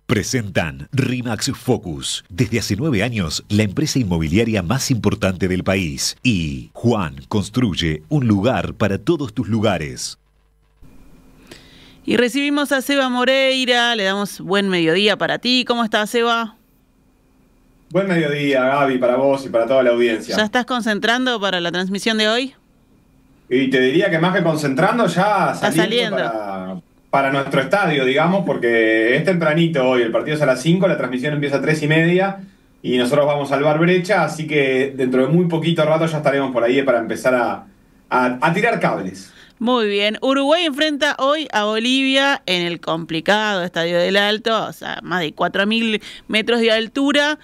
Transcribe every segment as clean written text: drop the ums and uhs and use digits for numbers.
Presentan RE/MAX Focus. Desde hace 9 años, la empresa inmobiliaria más importante del país. Y Juan construye un lugar para todos tus lugares. Y recibimos a Seba Moreira, le damos buen mediodía para ti. ¿Cómo estás, Seba? Buen mediodía, Gaby, para vos y para toda la audiencia. ¿Ya estás concentrando para la transmisión de hoy? Y te diría que más que concentrando, ya saliendo para nuestro estadio, digamos, porque es tempranito hoy, el partido es a las 5, la transmisión empieza a 3:30 y nosotros vamos al Bar Brecha, así que dentro de muy poquito rato ya estaremos por ahí para empezar a tirar cables. Muy bien. Uruguay enfrenta hoy a Bolivia en el complicado Estadio del Alto, o sea, más de 4.000 metros de altura,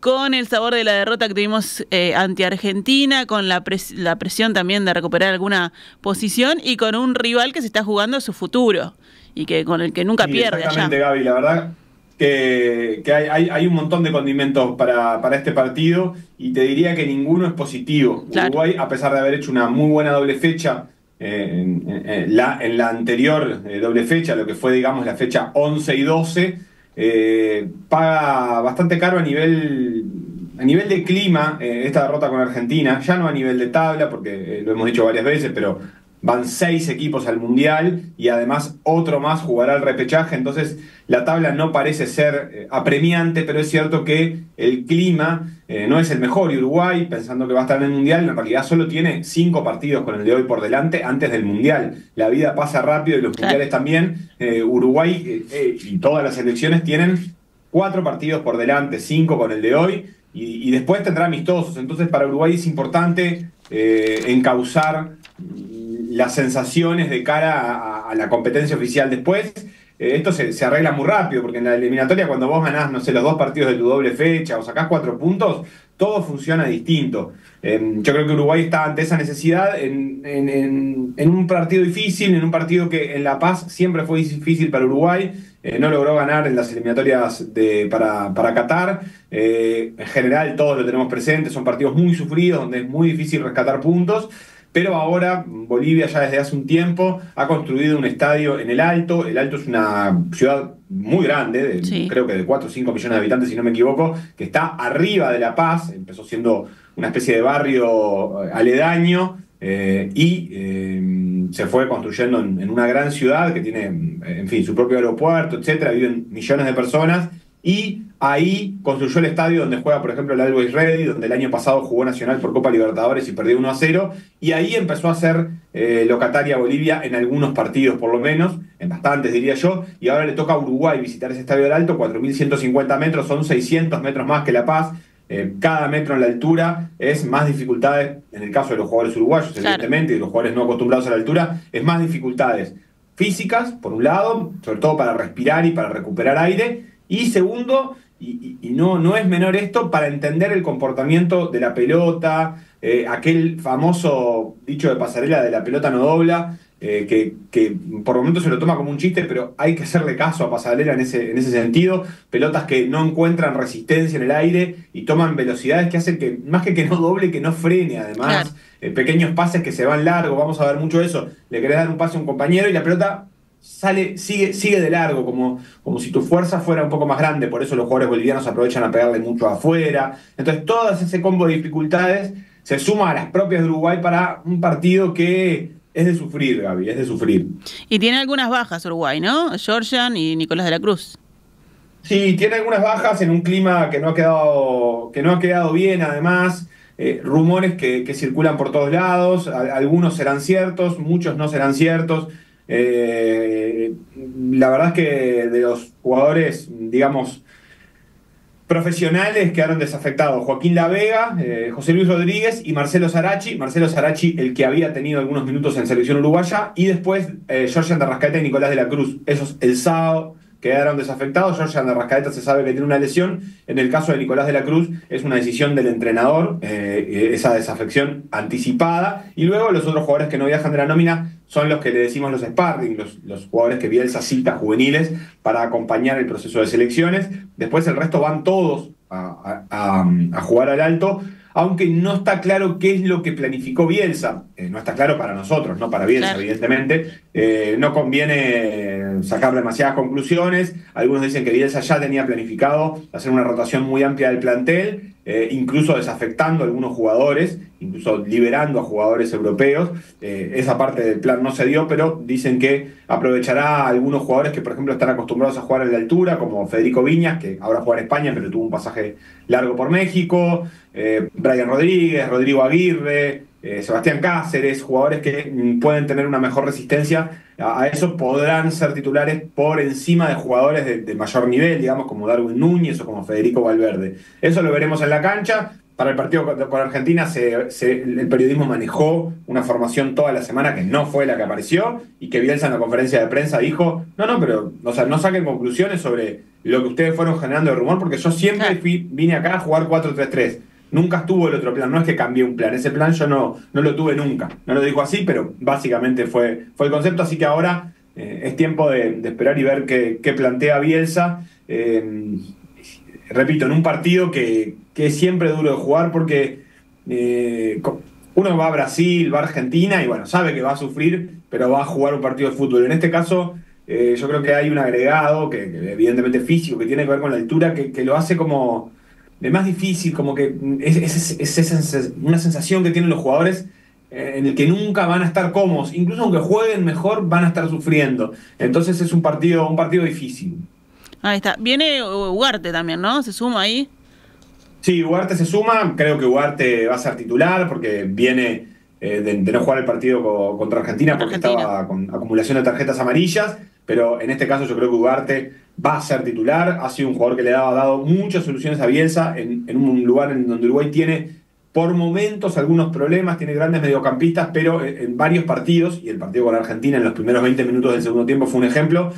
con el sabor de la derrota que tuvimos ante Argentina, con la presión también de recuperar alguna posición y con un rival que se está jugando su futuro y que con el que nunca pierde allá. Exactamente, Gaby, la verdad que hay un montón de condimentos para este partido y te diría que ninguno es positivo. Claro. Uruguay, a pesar de haber hecho una muy buena doble fecha, en la anterior doble fecha, lo que fue, digamos, la fecha 11 y 12, paga bastante caro a nivel de clima esta derrota con Argentina, ya no a nivel de tabla, porque lo hemos dicho varias veces, pero van 6 equipos al Mundial y además otro más jugará al repechaje, entonces la tabla no parece ser apremiante, pero es cierto que el clima no es el mejor y Uruguay, pensando que va a estar en el Mundial, en realidad solo tiene 5 partidos con el de hoy por delante antes del Mundial. La vida pasa rápido y los mundiales también. Uruguay y todas las selecciones tienen 4 partidos por delante, 5 con el de hoy y después tendrá amistosos. Entonces para Uruguay es importante encauzar las sensaciones de cara a la competencia oficial después. Esto se arregla muy rápido, porque en la eliminatoria cuando vos ganás, no sé, los 2 partidos de tu doble fecha o sacás 4 puntos, todo funciona distinto. Yo creo que Uruguay está ante esa necesidad en un partido difícil, en un partido que en La Paz siempre fue difícil para Uruguay, no logró ganar en las eliminatorias para Qatar. En general todos lo tenemos presente, son partidos muy sufridos, donde es muy difícil rescatar puntos. Pero ahora Bolivia ya desde hace un tiempo ha construido un estadio en El Alto. El Alto es una ciudad muy grande, sí, creo que de 4 o 5 millones de habitantes, si no me equivoco, que está arriba de La Paz. Empezó siendo una especie de barrio aledaño y se fue construyendo en una gran ciudad que tiene, en fin, su propio aeropuerto, etcétera. Viven millones de personas y ahí construyó el estadio donde juega, por ejemplo, el Always Ready, donde el año pasado jugó Nacional por Copa Libertadores y perdió 1-0, y ahí empezó a ser locataria Bolivia en algunos partidos, por lo menos, en bastantes diría yo, y ahora le toca a Uruguay visitar ese estadio del Alto, 4.150 metros, son 600 metros más que La Paz. Cada metro en la altura es más dificultades, en el caso de los jugadores uruguayos, claro, evidentemente, y los jugadores no acostumbrados a la altura, es más dificultades físicas, por un lado, sobre todo para respirar y para recuperar aire, y segundo, y no es menor esto, para entender el comportamiento de la pelota, aquel famoso dicho de pasarela de la pelota no dobla, que por momentos se lo toma como un chiste, pero hay que hacerle caso a Pasarela en ese sentido. Pelotas que no encuentran resistencia en el aire y toman velocidades que hacen que, más que no doble, que no frene además. Claro. Pequeños pases que se van largo, vamos a ver mucho eso. Le querés dar un pase a un compañero y la pelota sigue de largo, como si tu fuerza fuera un poco más grande. Por eso los jugadores bolivianos aprovechan a pegarle mucho afuera. Entonces todo ese combo de dificultades se suma a las propias de Uruguay para un partido que es de sufrir, Gaby, es de sufrir. Y tiene algunas bajas Uruguay, ¿no? Georgian y Nicolás de la Cruz. Sí, tiene algunas bajas en un clima que no ha quedado bien, además. Rumores que circulan por todos lados, algunos serán ciertos, muchos no serán ciertos. La verdad es que de los jugadores, digamos, profesionales quedaron desafectados Joaquín Lavega, José Luis Rodríguez y Marcelo Sarachi. Marcelo Sarachi, el que había tenido algunos minutos en selección uruguaya, y después Georgian de Arrascaeta y Nicolás de la Cruz. Esos el sábado quedaron desafectados. Georgian de Arrascaeta se sabe que tiene una lesión. En el caso de Nicolás de la Cruz es una decisión del entrenador, esa desafección anticipada. Y luego los otros jugadores que no viajan de la nómina son los que le decimos los sparring, los jugadores que Bielsa cita juveniles para acompañar el proceso de selecciones. Después el resto van todos a jugar al Alto. aunque no está claro qué es lo que planificó Bielsa. No está claro para nosotros, no para Bielsa, claro, evidentemente. No conviene sacar demasiadas conclusiones. Algunos dicen que Bielsa ya tenía planificado hacer una rotación muy amplia del plantel, incluso desafectando a algunos jugadores, incluso liberando a jugadores europeos. Esa parte del plan no se dio, pero dicen que aprovechará a algunos jugadores que, por ejemplo, están acostumbrados a jugar en la altura, como Federico Viñas, que ahora juega en España, pero tuvo un pasaje largo por México, Brian Rodríguez, Rodrigo Aguirre, Sebastián Cáceres, jugadores que pueden tener una mejor resistencia a eso, podrán ser titulares por encima de jugadores de mayor nivel, digamos, como Darwin Núñez o como Federico Valverde. Eso lo veremos en la cancha. Para el partido con Argentina el periodismo manejó una formación toda la semana que no fue la que apareció, y que Bielsa en la conferencia de prensa dijo, pero o sea, no saquen conclusiones sobre lo que ustedes fueron generando de rumor, porque yo siempre vine acá a jugar 4-3-3. Nunca estuvo el otro plan, no es que cambié un plan, ese plan yo no lo tuve nunca. No lo dijo así, pero básicamente fue el concepto, así que ahora es tiempo de esperar y ver qué plantea Bielsa. Repito, en un partido que es siempre duro de jugar, porque uno va a Brasil, va a Argentina y bueno, sabe que va a sufrir, pero va a jugar un partido de fútbol. En este caso, yo creo que hay un agregado, que evidentemente físico, que tiene que ver con la altura, que lo hace como de más difícil, como que es una sensación que tienen los jugadores en el que nunca van a estar cómodos, incluso aunque jueguen mejor, van a estar sufriendo. Entonces es un partido difícil. Ahí está. Viene Ugarte también, ¿no? ¿Se suma ahí? Sí, Ugarte se suma. Creo que Ugarte va a ser titular porque viene de no jugar el partido contra Argentina porque estaba con acumulación de tarjetas amarillas. Pero en este caso yo creo que Ugarte va a ser titular. Ha sido un jugador que le ha dado muchas soluciones a Bielsa en un lugar en donde Uruguay tiene por momentos algunos problemas, tiene grandes mediocampistas, pero en varios partidos, y el partido con Argentina en los primeros 20 minutos del segundo tiempo fue un ejemplo,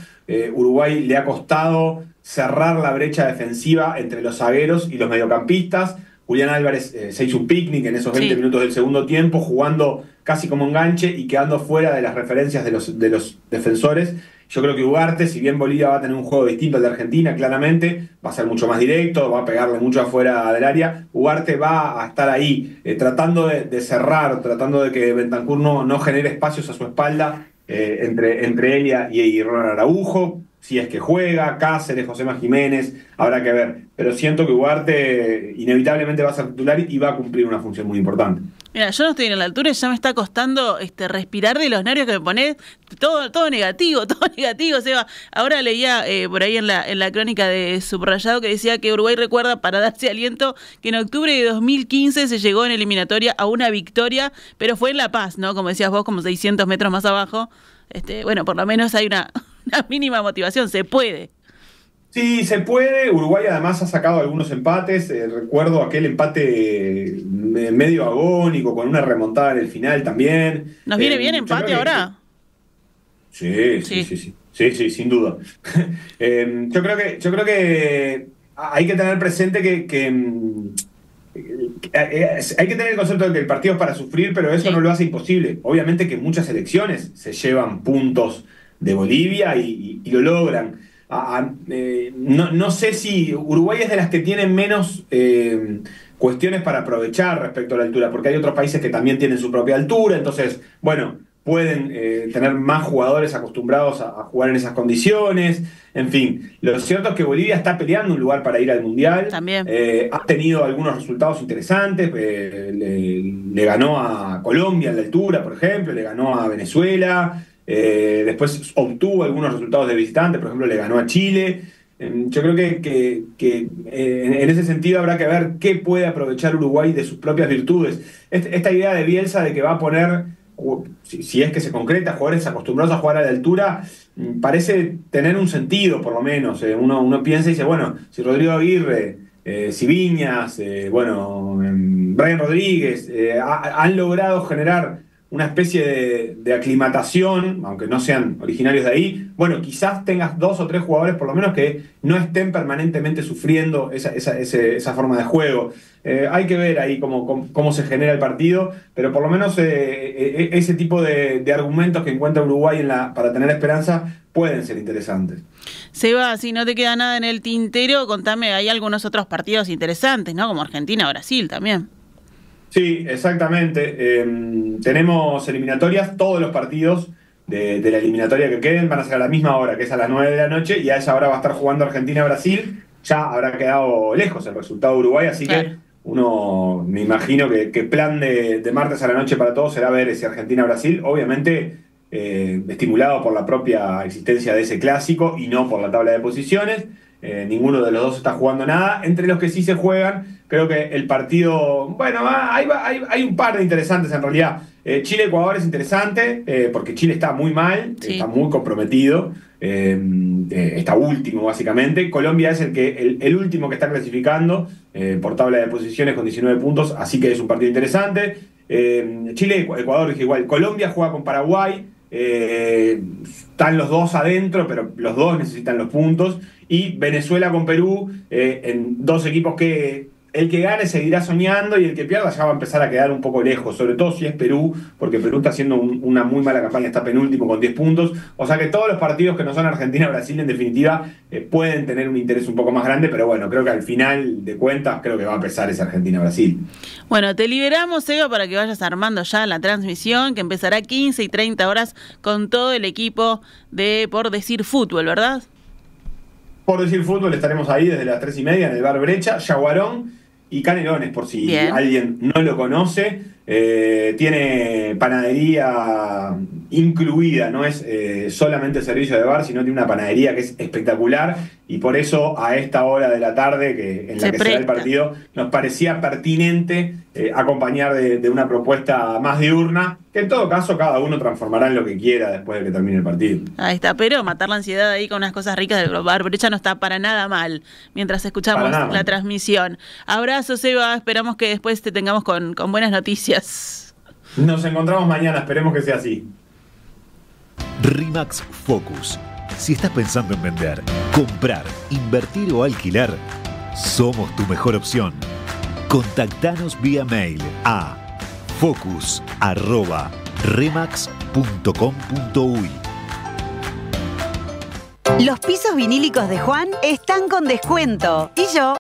Uruguay le ha costado cerrar la brecha defensiva entre los zagueros y los mediocampistas. Julián Álvarez se hizo un picnic en esos 20 minutos del segundo tiempo, jugando casi como enganche y quedando fuera de las referencias de los defensores. Yo creo que Ugarte, si bien Bolivia va a tener un juego distinto al de Argentina, claramente, va a ser mucho más directo, va a pegarle mucho afuera del área, Ugarte va a estar ahí, tratando de cerrar, tratando de que Bentancur no genere espacios a su espalda entre él y Ronald Araujo. Si es que juega, Cáceres, Josema Jiménez, habrá que ver. Pero siento que Ugarte inevitablemente va a ser titular y va a cumplir una función muy importante. Mira, yo no estoy en la altura y ya me está costando respirar de los nervios que me pones. Todo negativo, Seba. Ahora leía por ahí en la crónica de Subrayado que decía que Uruguay recuerda, para darse aliento, que en octubre de 2015 se llegó en eliminatoria a una victoria, pero fue en La Paz, ¿no? Como decías vos, como 600 metros más abajo. Bueno, por lo menos hay una mínima motivación, se puede. Sí, se puede. Uruguay además ha sacado algunos empates. Recuerdo aquel empate medio agónico con una remontada en el final también. ¿Nos viene bien empate ahora? Sí, sin duda. Yo creo que hay que tener presente que hay que tener el concepto de que el partido es para sufrir, pero eso no lo hace imposible. Obviamente que muchas selecciones se llevan puntos de Bolivia y lo logran. No sé si Uruguay es de las que tienen menos cuestiones para aprovechar respecto a la altura, porque hay otros países que también tienen su propia altura, entonces, bueno, pueden tener más jugadores acostumbrados a jugar en esas condiciones. En fin, lo cierto es que Bolivia está peleando un lugar para ir al Mundial. También. Ha tenido algunos resultados interesantes. Le ganó a Colombia en la altura, por ejemplo, le ganó a Venezuela. Después obtuvo algunos resultados de visitante, por ejemplo, le ganó a Chile. Yo creo que en ese sentido habrá que ver qué puede aprovechar Uruguay de sus propias virtudes. Esta idea de Bielsa de que va a poner, si es que se concreta, jugadores acostumbrados a jugar a la altura, parece tener un sentido, por lo menos. Uno piensa y dice, bueno, si Rodrigo Aguirre, si Viñas, Brian Rodríguez han logrado generar una especie de aclimatación, aunque no sean originarios de ahí, bueno, quizás tengas 2 o 3 jugadores por lo menos que no estén permanentemente sufriendo esa forma de juego. Hay que ver ahí cómo se genera el partido, pero por lo menos ese tipo de argumentos que encuentra Uruguay para tener esperanza pueden ser interesantes. Seba, si no te queda nada en el tintero, contame, hay algunos otros partidos interesantes, ¿no? Como Argentina-Brasil también. Sí, exactamente. Tenemos eliminatorias, todos los partidos de la eliminatoria que queden van a ser a la misma hora, que es a las 9 de la noche, y a esa hora va a estar jugando Argentina-Brasil. Ya habrá quedado lejos el resultado de Uruguay, así Claro. que uno, me imagino que plan de martes a la noche para todos será ver ese Argentina-Brasil, obviamente estimulado por la propia existencia de ese clásico y no por la tabla de posiciones. Ninguno de los dos está jugando nada. Entre los que sí se juegan, creo que el partido, bueno, hay un par de interesantes en realidad. Chile-Ecuador es interesante, porque Chile está muy mal, Sí. está muy comprometido, está último básicamente. Colombia es el último que está clasificando por tabla de posiciones con 19 puntos, así que es un partido interesante. Chile-Ecuador dije igual. Colombia juega con Paraguay. Están los dos adentro, pero los dos necesitan los puntos. Y Venezuela con Perú, en dos equipos que el que gane seguirá soñando y el que pierda ya va a empezar a quedar un poco lejos, sobre todo si es Perú, porque Perú está haciendo una muy mala campaña, está penúltimo con 10 puntos. O sea que todos los partidos que no son Argentina-Brasil, en definitiva, pueden tener un interés un poco más grande, pero bueno, creo que al final de cuentas, creo que va a pesar ese Argentina-Brasil. Bueno, te liberamos, Eva, para que vayas armando ya la transmisión, que empezará 15 y 30 horas con todo el equipo de Por Decir Fútbol, ¿verdad? Por Decir Fútbol estaremos ahí desde las 3:30 en el Bar Brecha, Yaguarón y Canelones, por si Bien. alguien no lo conoce. Tiene panadería incluida, no es solamente servicio de bar, sino tiene una panadería que es espectacular, y por eso a esta hora de la tarde, que en la que será el partido, nos parecía pertinente acompañar de una propuesta más diurna, que en todo caso cada uno transformará en lo que quiera después de que termine el partido. Ahí está, pero matar la ansiedad ahí con unas cosas ricas del Bar Brecha no está para nada mal mientras escuchamos la transmisión. Abrazos, Eva, esperamos que después te tengamos con buenas noticias. Nos encontramos mañana, esperemos que sea así. RIMAX Focus. Si estás pensando en vender, comprar, invertir o alquilar, somos tu mejor opción. Contactanos vía mail a focus@remax.com.uy. Los pisos vinílicos de Juan están con descuento y yo